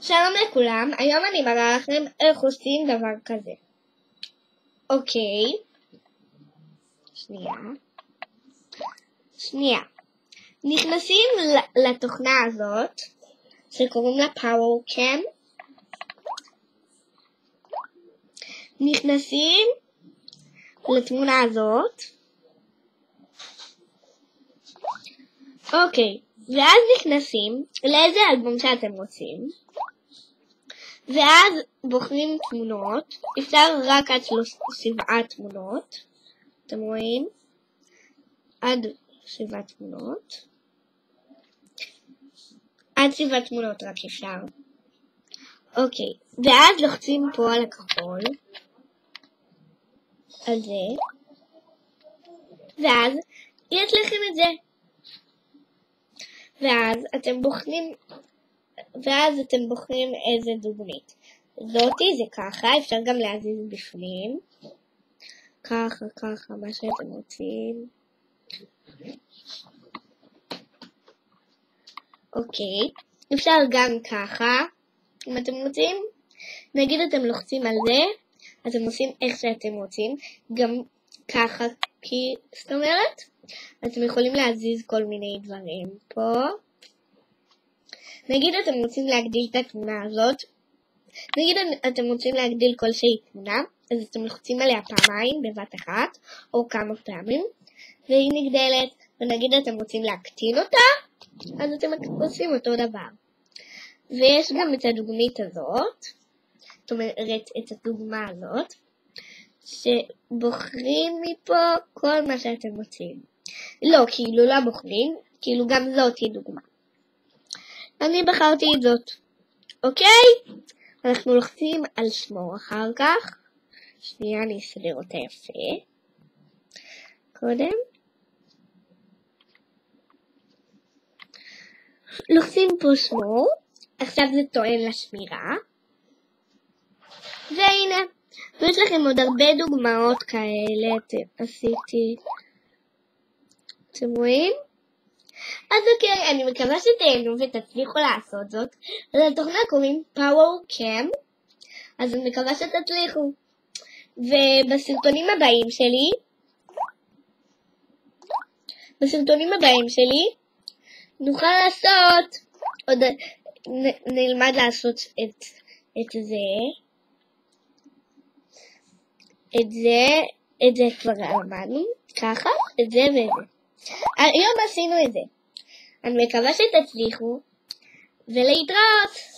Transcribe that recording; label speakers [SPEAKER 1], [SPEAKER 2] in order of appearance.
[SPEAKER 1] שלום לכולם, היום אני מראה לכם איך עושים דבר כזה. אוקיי, שנייה. נכנסים לתוכנה הזאת, שקוראים לה PowerCam. נכנסים לתמונה הזאת. אוקיי, ואז נכנסים לאיזה אלבום שאתם רוצים. ואז בוחרים תמונות, אפשר רק עד 7 תמונות, אתם רואים? עד 7 תמונות. עד 7 תמונות רק אפשר. אוקיי, ואז לוחצים פה על הכחול, על זה, ואז יש לכם את זה. ואז אתם בוחרים איזה דוגמית. זאתי זה ככה, אפשר גם להזיז בפנים. ככה, מה שאתם רוצים. אוקיי, אפשר גם ככה, אם אתם רוצים. נגיד אתם לוחצים על זה, אתם עושים איך שאתם רוצים. גם ככה, זאת אומרת, אתם יכולים להזיז כל מיני דברים פה. נגיד אתם רוצים להגדיל את התמונה הזאת, נגיד אתם רוצים להגדיל כלשהי תמונה, אז אתם לוחצים עליה פעמיים בבת אחת, או כמה פעמים, והיא נגדלת, ונגיד אתם רוצים להקטין אותה, אז אתם עושים אותו דבר. ויש גם את הדוגמית הזאת, זאת אומרת את הדוגמה הזאת, שבוחרים מפה כל מה שאתם רוצים. לא, כאילו לא בוחרים, כאילו גם זאת היא דוגמה. אני בחרתי את זאת. אוקיי? אנחנו לוחצים על שמור אחר כך. שנייה, אני אסדר אותה יפה. קודם. לוחצים פה שמור. עכשיו זה טוען לשמירה. והנה. ויש לכם עוד הרבה דוגמאות כאלה. עשיתי. אתם רואים? אז אוקיי, אני מקווה שתהנו ותצליחו לעשות זאת. אז לתוכנה קוראים PowerCam, אז אני מקווה שתצליחו. ובסרטונים הבאים שלי, נוכל לעשות, עוד נלמד לעשות את זה כבר למדנו, ככה, את זה וזה. היום עשינו את זה. אני מקווה שתצליחו, ולהתראות.